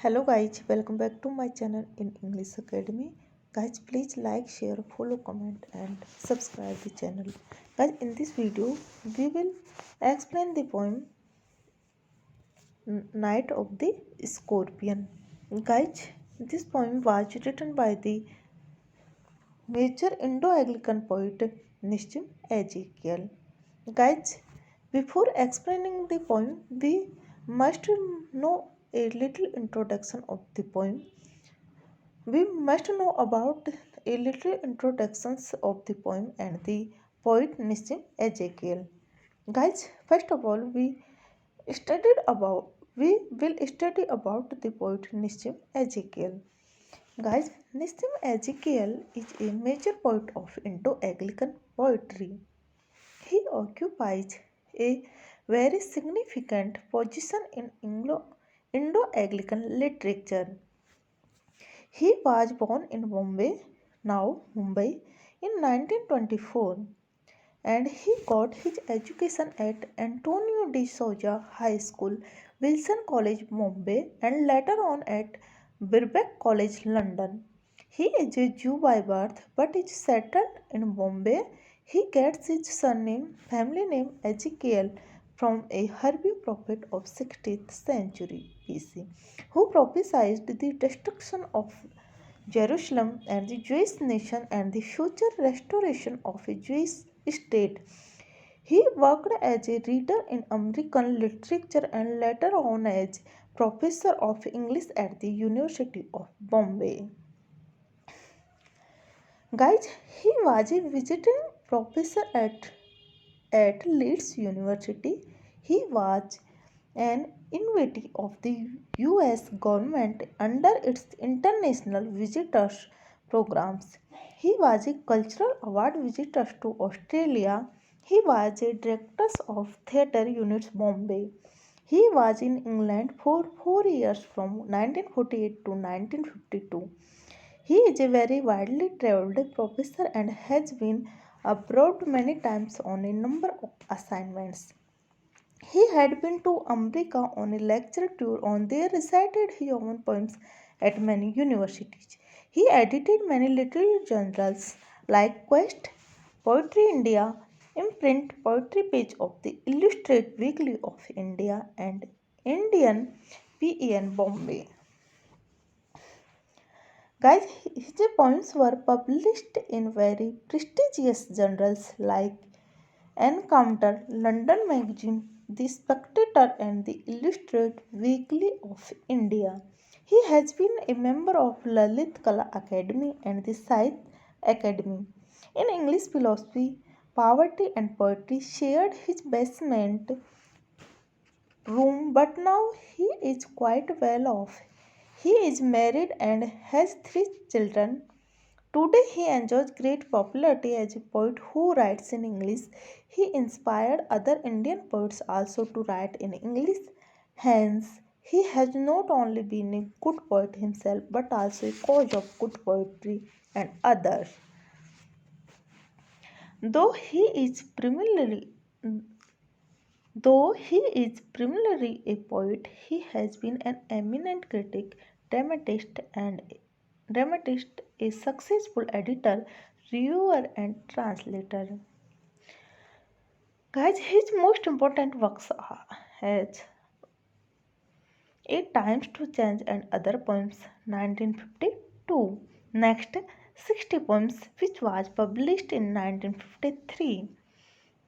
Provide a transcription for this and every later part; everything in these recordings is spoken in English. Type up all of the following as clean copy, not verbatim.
Hello guys, welcome back to my channel in English Academy. Guys, please like, share, follow, comment and subscribe the channel. Guys, in this video, we will explain the poem Night of the Scorpion. Guys, this poem was written by the major Indo-Anglican poet Nissim Ezekiel. Guys, before explaining the poem, we must know a little introduction of the poem. We must know about a little introductions of the poem and the poet Nissim Ezekiel. Guys, first of all, we will study about the poet Nissim Ezekiel. Guys, Nissim Ezekiel is a major poet of Indo-Anglican poetry. He occupies a very significant position in Indo-Anglican literature. He was born in Bombay, now Mumbai, in 1924 and he got his education at Antonio de Souza High School, Wilson College, Bombay, and later on at Birkbeck College, London. He is a Jew by birth but is settled in Bombay. He gets his family name Ezekiel, from a Hebrew prophet of 16th century BC, who prophesied the destruction of Jerusalem and the Jewish nation and the future restoration of a Jewish state. He worked as a reader in American literature and later on as professor of English at the University of Bombay. Guys, he was a visiting professor at Leeds University. He was an invitee of the US government under its international visitors programs. He was a cultural award visitor to Australia. He was a director of theatre units Bombay. He was in England for 4 years from 1948 to 1952. He is a very widely traveled professor and has been abroad many times on a number of assignments. He had been to America on a lecture tour and there recited his own poems at many universities. He edited many literary journals like Quest, Poetry India, Imprint, Poetry Page of the Illustrated Weekly of India, and Indian PEN Bombay. Guys, his poems were published in very prestigious journals like Encounter, London Magazine, The Spectator, and the Illustrated Weekly of India. He has been a member of Lalit Kala Academy and the Sahitya Academy. In English philosophy, poverty and poetry shared his basement room, but now he is quite well off. He is married and has 3 children. Today he enjoys great popularity as a poet who writes in English. He inspired other Indian poets also to write in English. Hence, he has not only been a good poet himself but also a cause of good poetry and others. Though he is primarily Though he is primarily a poet, he has been an eminent critic, dramatist, a successful editor, reviewer, and translator. Guys, his most important works are as Eight Times to Change and Other Poems, 1952. Next, 60 Poems, which was published in 1953.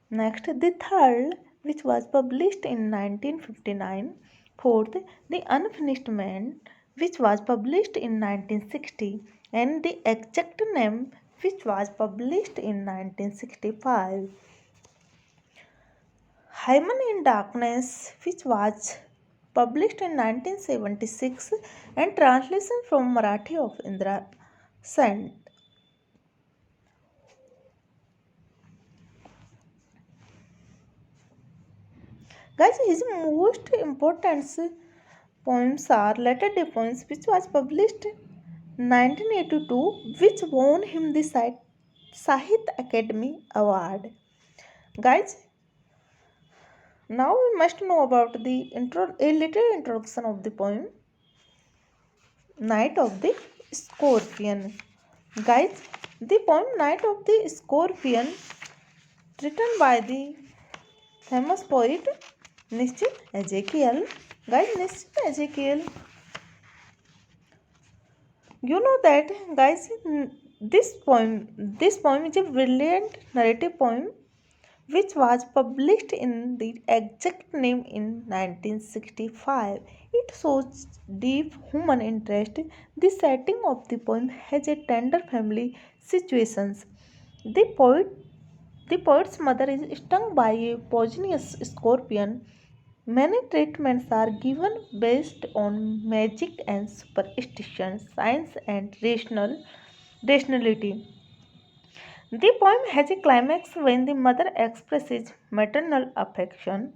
Next, the third, which was published in 1959. Fourth, The Unfinished Man, which was published in 1960. And The Exact Name, which was published in 1965. Hymen in Darkness, which was published in 1976 and translation from Marathi of Indra Sent. Guys, his most important poems are Letter Day Poems, which was published 1982, which won him the Sahitya Academy Award. Guys, now we must know about a little introduction of the poem. Night of the Scorpion. Guys, the poem Night of the Scorpion, written by the famous poet Nissim Ezekiel. Guys, Nissim Ezekiel, you know that, guys, this poem is a brilliant narrative poem which was published in the exact name in 1965. It shows deep human interest. The setting of the poem has a tender family situations. The poet the poet's mother is stung by a poisonous scorpion. Many treatments are given based on magic and superstition, science and rationality. The poem has a climax when the mother expresses maternal affection.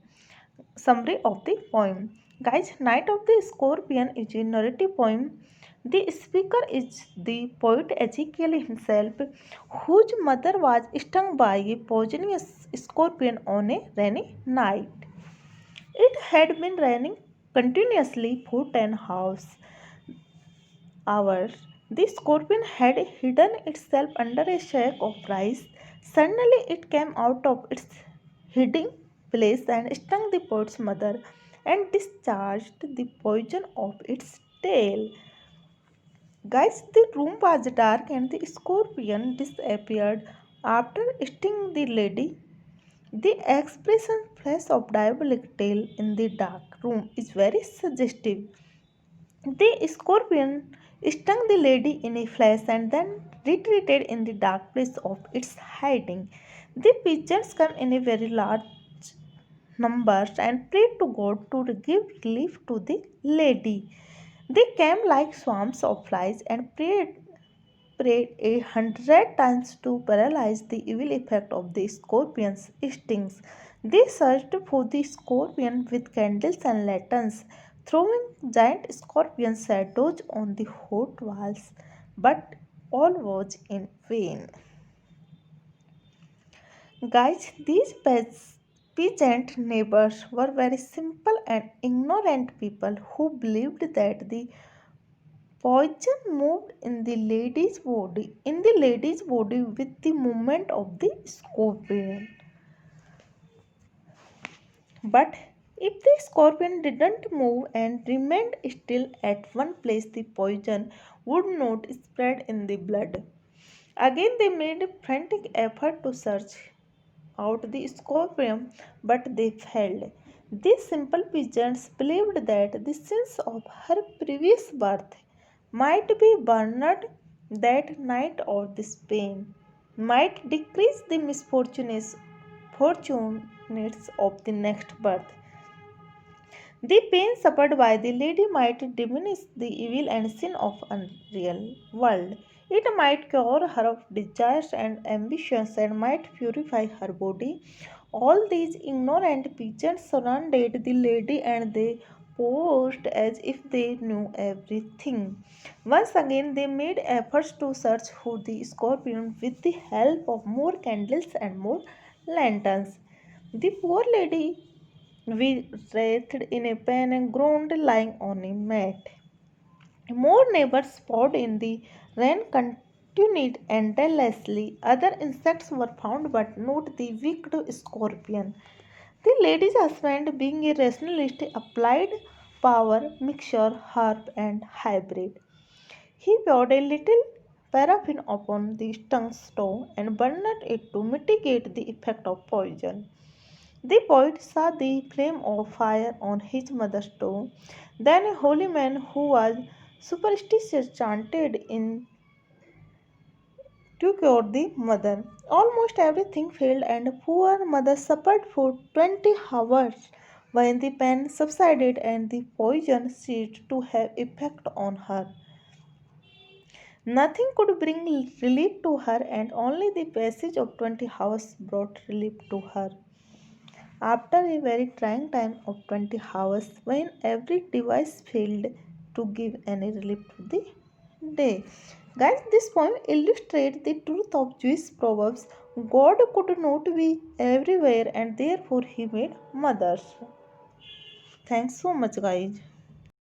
Summary of the poem. Guys, Night of the Scorpion is a narrative poem. The speaker is the poet Ezekiel himself, whose mother was stung by a poisonous scorpion on a rainy night. It had been raining continuously for 10 hours. The scorpion had hidden itself under a sack of rice. Suddenly, it came out of its hiding place and stung the poet's mother and discharged the poison of its tail. Guys, the room was dark and the scorpion disappeared after stinging the lady. The expression flash of diabolic tail in the dark room is very suggestive. The scorpion stung the lady in a flash and then retreated in the dark place of its hiding. The pigeons come in a very large numbers and prayed to God to give relief to the lady. They came like swarms of flies and prayed 100 times to paralyze the evil effect of the scorpion's stings. They searched for the scorpion with candles and lanterns, throwing giant scorpion shadows on the hot walls, but all was in vain. Guys, these peasant neighbors were very simple and ignorant people who believed that the poison moved in the lady's body with the movement of the scorpion. But if the scorpion didn't move and remained still at one place, the poison would not spread in the blood. Again, they made a frantic effort to search out the scorpion, but they failed. These simple pigeons believed that the sins of her previous birth might be burned that night, or this pain might decrease the misfortunes of the next birth. The pain suffered by the lady might diminish the evil and sin of unreal world. It might cure her of desires and ambitions and might purify her body. All these ignorant pigeons surrounded the lady and they posed as if they knew everything. Once again, they made efforts to search for the scorpion with the help of more candles and more lanterns. The poor lady we writhed in a pain and groaned lying on a mat. More neighbors poured in. The rain continued endlessly. Other insects were found, but not the wicked scorpion. The lady's husband, being a rationalist, applied power, mixture, herb, and hybrid. He poured a little paraffin upon the stung stove and burned it to mitigate the effect of poison. The poet saw the flame of fire on his mother's stove. Then a holy man who was superstitious chanted in to cure the mother. Almost everything failed and poor mother suffered for 20 hours. When the pain subsided and the poison ceased to have effect on her, nothing could bring relief to her, and only the passage of 20 hours brought relief to her. After a very trying time of 20 hours, when every device failed to give any relief to the day. Guys, this poem illustrates the truth of Jewish proverbs. God could not be everywhere and therefore he made mothers. Thanks so much, guys.